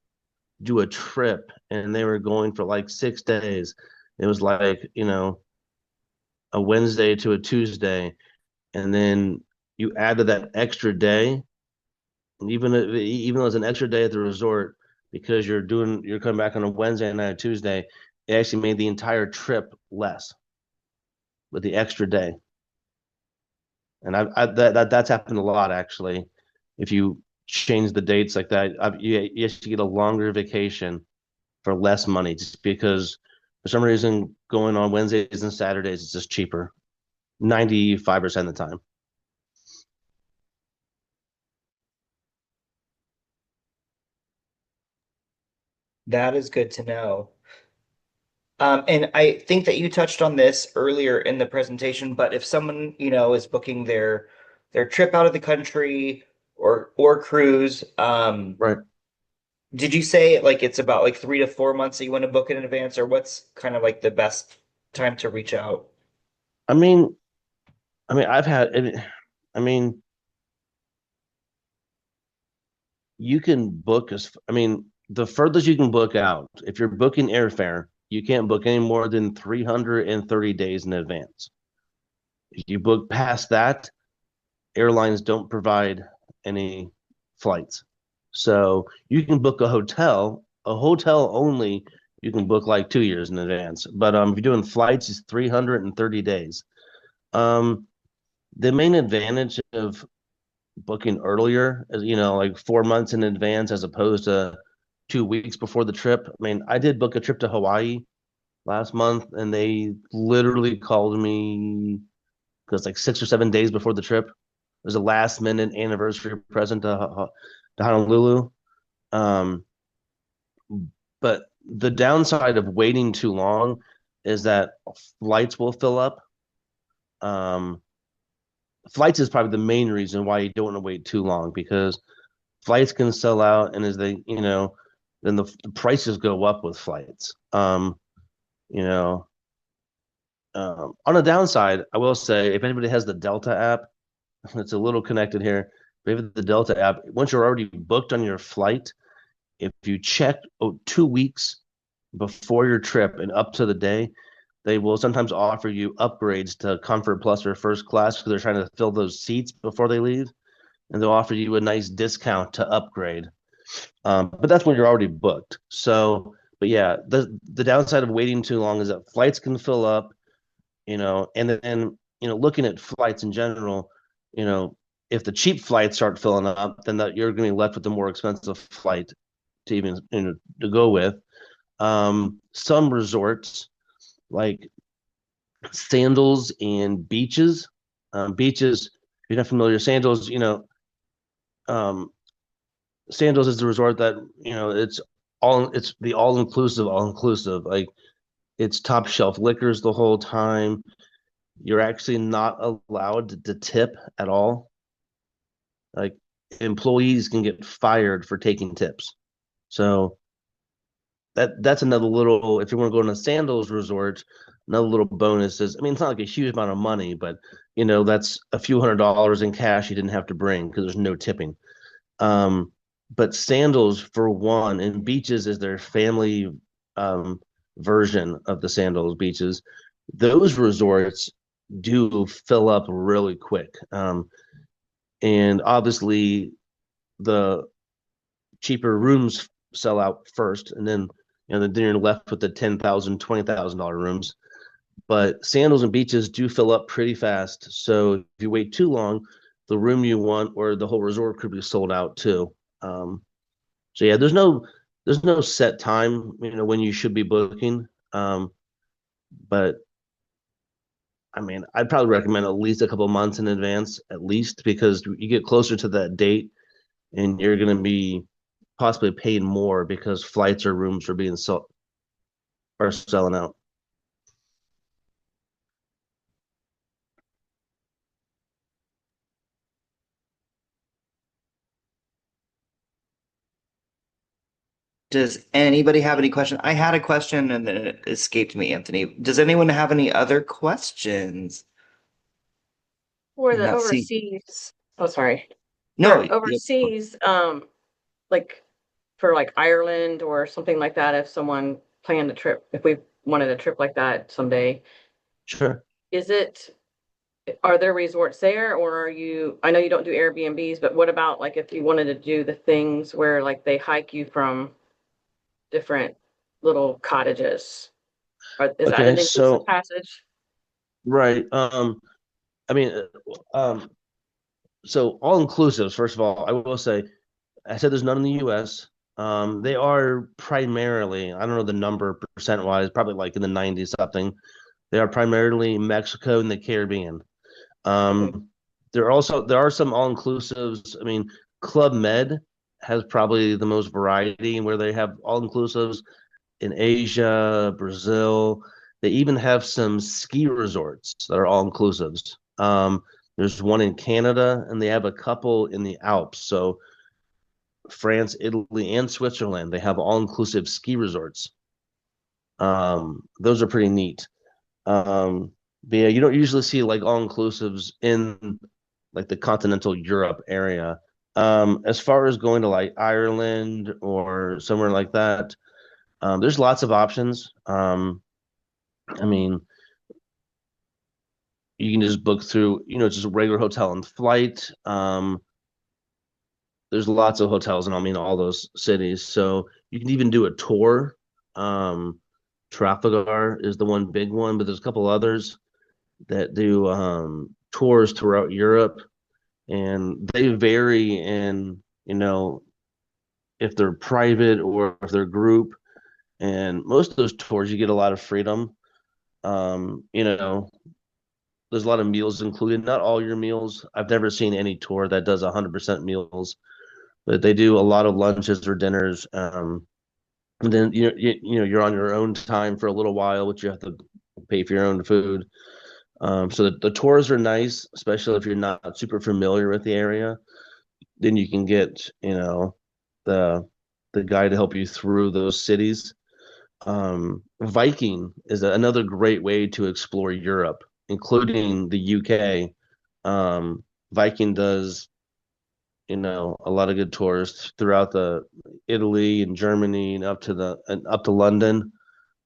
do a trip and they were going for like 6 days. It was like, a Wednesday to a Tuesday, and then you added that extra day, and even though it's an extra day at the resort, because you're coming back on a Wednesday and not a Tuesday, it actually made the entire trip less with the extra day. And that's happened a lot actually. If you change the dates like that, you actually get a longer vacation for less money, just because for some reason going on Wednesdays and Saturdays is just cheaper 95% of the time. That is good to know. And I think that you touched on this earlier in the presentation, but if someone, is booking their trip out of the country or cruise, Right. did you say like it's about like 3 to 4 months that you want to book it in advance, or what's kind of like the best time to reach out? I mean, I've had it. I mean, you can book the furthest you can book out. If you're booking airfare, you can't book any more than 330 days in advance. If you book past that, airlines don't provide any flights. So you can book a hotel only, you can book like 2 years in advance. But if you're doing flights, it's 330 days. Um, the main advantage of booking earlier is, like 4 months in advance as opposed to 2 weeks before the trip. I mean, I did book a trip to Hawaii last month, and they literally called me because like 6 or 7 days before the trip. It was a last minute anniversary present to Honolulu. Um, but the downside of waiting too long is that flights will fill up. Um, Flights is probably the main reason why you don't want to wait too long, because flights can sell out, and as they, then the prices go up with flights. You know, on the downside, I will say, if anybody has the Delta app, it's a little connected here. But if the Delta app, once you're already booked on your flight, if you check 2 weeks before your trip and up to the day, they will sometimes offer you upgrades to Comfort Plus or First Class because they're trying to fill those seats before they leave, and they'll offer you a nice discount to upgrade. But that's when you're already booked. So, but yeah, the downside of waiting too long is that flights can fill up, and then looking at flights in general, if the cheap flights start filling up, then you're going to be left with the more expensive flight to even to go with. Some resorts like Sandals and Beaches. Beaches, if you're not familiar, Sandals, um, Sandals is the resort that it's the all inclusive. Like it's top shelf liquors the whole time. You're actually not allowed to tip at all. Like employees can get fired for taking tips. So that's another little, if you want to go on a Sandals resort, another little bonus is, I mean, it's not like a huge amount of money, but that's a few $100s in cash you didn't have to bring because there's no tipping. Um, but Sandals, for one, and Beaches is their family version of the Sandals Beaches. Those resorts do fill up really quick. And obviously, the cheaper rooms sell out first, and then then you're left with the $10,000, $20,000 rooms. But Sandals and Beaches do fill up pretty fast. So if you wait too long, the room you want or the whole resort could be sold out too. So yeah, there's no set time, when you should be booking. But I mean, I'd probably recommend at least a couple months in advance, at least, because you get closer to that date and you're going to be possibly paying more because flights or rooms are selling out. Does anybody have any question? I had a question and then it escaped me, Anthony. Does anyone have any other questions? For I'm the not seeing. overseas, oh, sorry. No, For overseas, like for like Ireland or something like that, if someone planned a trip, if we wanted a trip like that someday, Sure. are there resorts there or I know you don't do Airbnbs, but what about like if you wanted to do the things where like they hike you from different little cottages? Is that Okay, an inclusive so passage? right. I mean, so all inclusives, first of all, I will say, I said there's none in the US. They are primarily, I don't know the number percent wise, probably like in the 90s something. They are primarily Mexico and the Caribbean. Okay. There are some all inclusives. I mean, Club Med has probably the most variety where they have all inclusives in Asia, Brazil. They even have some ski resorts that are all inclusives. There's one in Canada, and they have a couple in the Alps. So France, Italy, and Switzerland, they have all inclusive ski resorts. Those are pretty neat. But yeah, you don't usually see like all inclusives in like the continental Europe area. As far as going to like Ireland or somewhere like that, there's lots of options. I mean, you can just book through, just a regular hotel and flight. There's lots of hotels in, I mean, all those cities. So you can even do a tour. Trafalgar is the one big one, but there's a couple others that do tours throughout Europe, and they vary in, if they're private or if they're group. And most of those tours, you get a lot of freedom. There's a lot of meals included. Not all your meals. I've never seen any tour that does 100% meals, but they do a lot of lunches or dinners. And then you're on your own time for a little while, which you have to pay for your own food. So the tours are nice, especially if you're not super familiar with the area. Then you can get, the guy to help you through those cities. Viking is another great way to explore Europe, including the UK. Viking does, a lot of good tours throughout the Italy and Germany and up to London,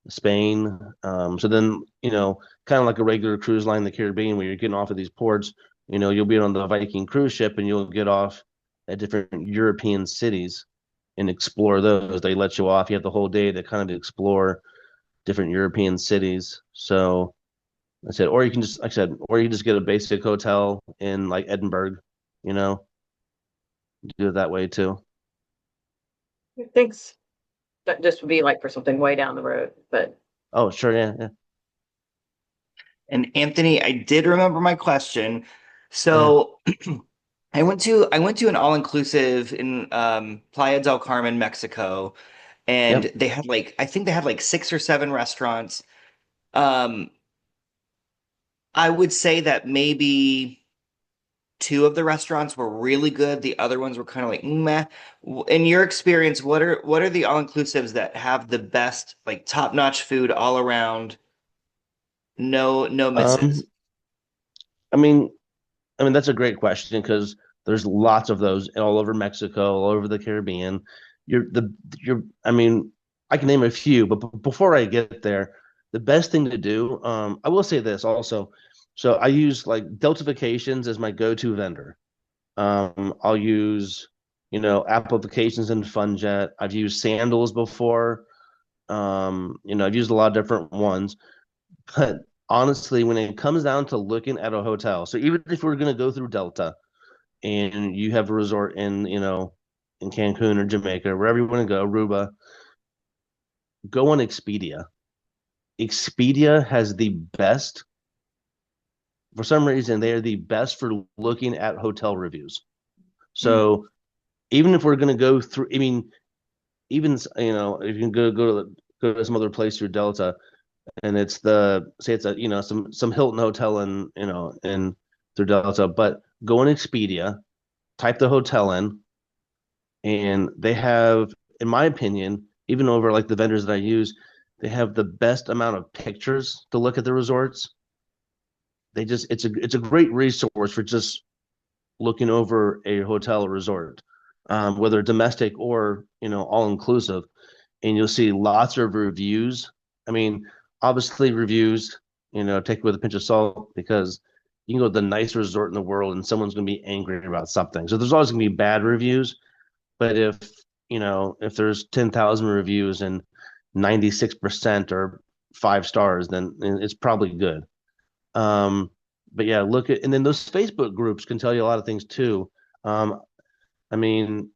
Spain. So then, kind of like a regular cruise line in the Caribbean where you're getting off of these ports, you'll be on the Viking cruise ship and you'll get off at different European cities and explore those. They let you off. You have the whole day to kind of explore different European cities. So I said, or you can just, like I said, or you can just get a basic hotel in like Edinburgh, do it that way too. Thanks. That just would be like for something way down the road, but Oh, sure, yeah. And Anthony, I did remember my question. Yeah. So I went to an all-inclusive in Playa del Carmen, Mexico, and Yep. they had I think they had like 6 or 7 restaurants. Um, I would say that maybe two of the restaurants were really good. The other ones were kind of like meh. In your experience, what are the all-inclusives that have the best, like top-notch food all around, no misses? Um, I mean, that's a great question because there's lots of those all over Mexico, all over the Caribbean. I mean, I can name a few, but before I get there, the best thing to do, I will say this also. So I use like Delta Vacations as my go-to vendor. I'll use, Apple Vacations and FunJet. I've used Sandals before. I've used a lot of different ones. But honestly, when it comes down to looking at a hotel, so even if we're going to go through Delta and you have a resort in Cancun or Jamaica, wherever you want to go, Aruba, go on Expedia. Expedia has the best, for some reason, they are the best for looking at hotel reviews. So even if we're going to go through, I mean, even if you can go to some other place through Delta, and it's say it's a some Hilton hotel in through Delta, but go on Expedia, type the hotel in, and they have, in my opinion, even over like the vendors that I use, they have the best amount of pictures to look at the resorts. It's a great resource for just looking over a hotel or resort, whether domestic or all inclusive, and you'll see lots of reviews. I mean, obviously reviews, take it with a pinch of salt because you can go to the nicest resort in the world and someone's going to be angry about something. So there's always going to be bad reviews, but if there's 10,000 reviews and 96% are 5 stars, then it's probably good. But yeah, and then those Facebook groups can tell you a lot of things too. I mean,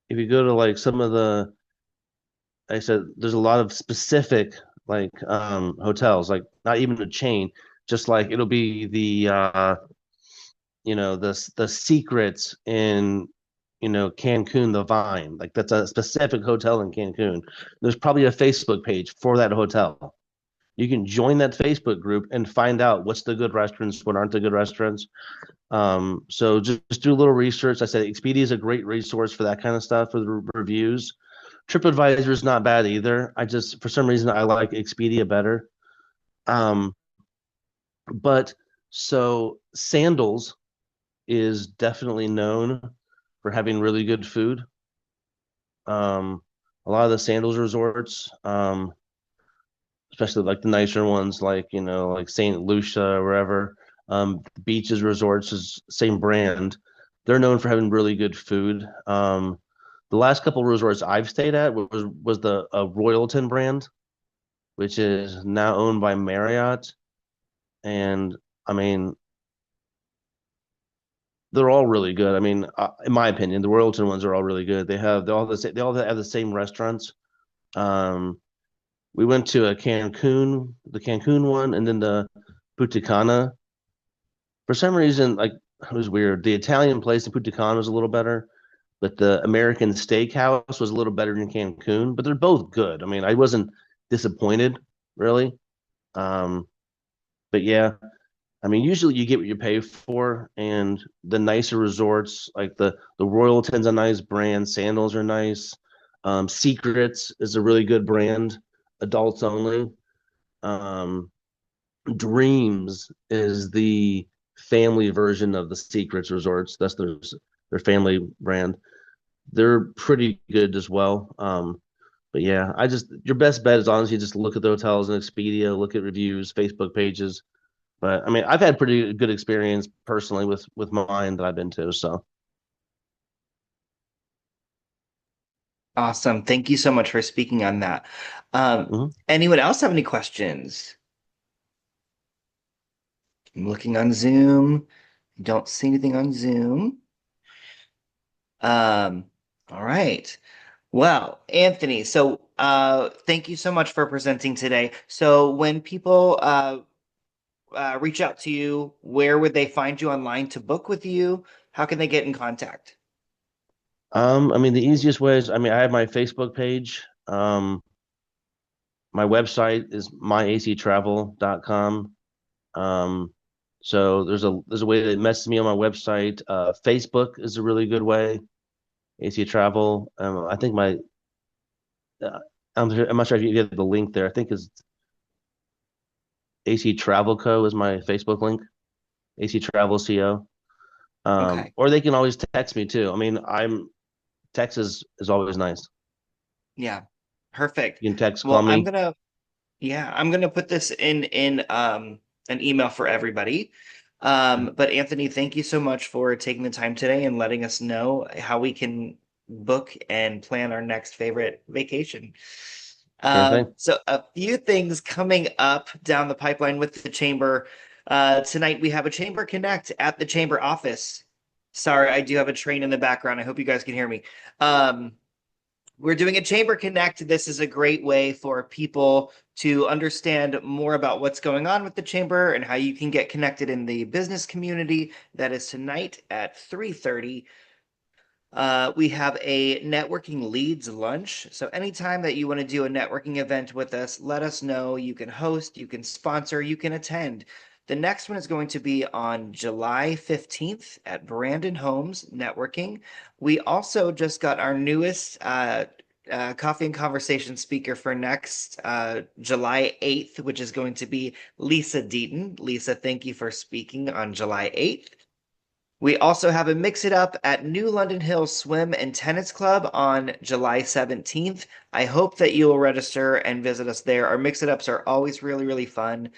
if you go to like some of I said there's a lot of specific like hotels, like not even a chain, just like it'll be the secrets in Cancun, the Vine, like that's a specific hotel in Cancun. There's probably a Facebook page for that hotel. You can join that Facebook group and find out what's the good restaurants, what aren't the good restaurants. So just do a little research. I said Expedia is a great resource for that kind of stuff for the reviews. TripAdvisor is not bad either. For some reason, I like Expedia better. Um, but so Sandals is definitely known for having really good food. A lot of the Sandals resorts, especially like the nicer ones, like St. Lucia or wherever, Beaches Resorts is same brand. They're known for having really good food. The last couple resorts I've stayed at was the Royalton brand, which is now owned by Marriott, and I mean they're all really good. I mean, in my opinion, the Royalton ones are all really good. They all have the same restaurants. We went to the Cancun one, and then the Puticana. For some reason, like it was weird. The Italian place in Puticana was a little better, but the American Steakhouse was a little better than Cancun. But they're both good. I mean, I wasn't disappointed really. Um, but yeah, I mean, usually you get what you pay for, and the nicer resorts, like the Royalton's a nice brand, Sandals are nice. Secrets is a really good brand, adults only. Um, Dreams is the family version of the Secrets resorts. That's their family brand. They're pretty good as well. But yeah, your best bet is honestly just look at the hotels and Expedia, look at reviews, Facebook pages. But I mean, I've had pretty good experience personally with mine that I've been to. So Awesome. Thank you so much for speaking on that. mhm. Anyone else have any questions? I'm looking on Zoom. Don't see anything on Zoom. All right. Well, Anthony, so thank you so much for presenting today. So when people reach out to you, where would they find you online to book with you? How can they get in contact? I mean, the easiest way is, I mean, I have my Facebook page. My website is myactravel.com. So there's a way to message me on my website. Facebook is a really good way. AC Travel. I think I'm not sure if you get the link there. I think is AC Travel Co. is my Facebook link. AC Travel CO. Okay. Or they can always text me too. I mean, text is always nice. Yeah. Perfect. You can text, call Well, me. I'm gonna put this in an email for everybody. But Anthony, thank you so much for taking the time today and letting us know how we can book and plan our next favorite vacation. Sure thing. So a few things coming up down the pipeline with the chamber. Tonight we have a Chamber Connect at the chamber office. Sorry, I do have a train in the background. I hope you guys can hear me. Um, we're doing a Chamber Connect. This is a great way for people to understand more about what's going on with the chamber and how you can get connected in the business community. That is tonight at 3:30. We have a networking leads lunch. So anytime that you want to do a networking event with us, let us know. You can host, you can sponsor, you can attend. The next one is going to be on July 15th at Brandon Homes Networking. We also just got our newest coffee and conversation speaker for next July 8th, which is going to be Lisa Deaton. Lisa, thank you for speaking on July 8th. We also have a Mix It Up at New London Hills Swim and Tennis Club on July 17th. I hope that you will register and visit us there. Our Mix It Ups are always really, really fun.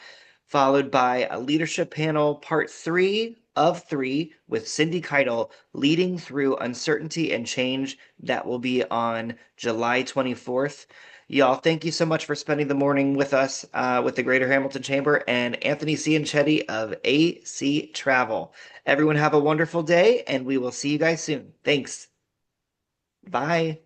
Followed by a leadership panel, part 3 of 3, with Cindy Keitel leading through uncertainty and change. That will be on July 24th. Y'all, thank you so much for spending the morning with us with the Greater Hamilton Chamber and Anthony Cianchetti of AC Travel. Everyone have a wonderful day, and we will see you guys soon. Thanks. Bye.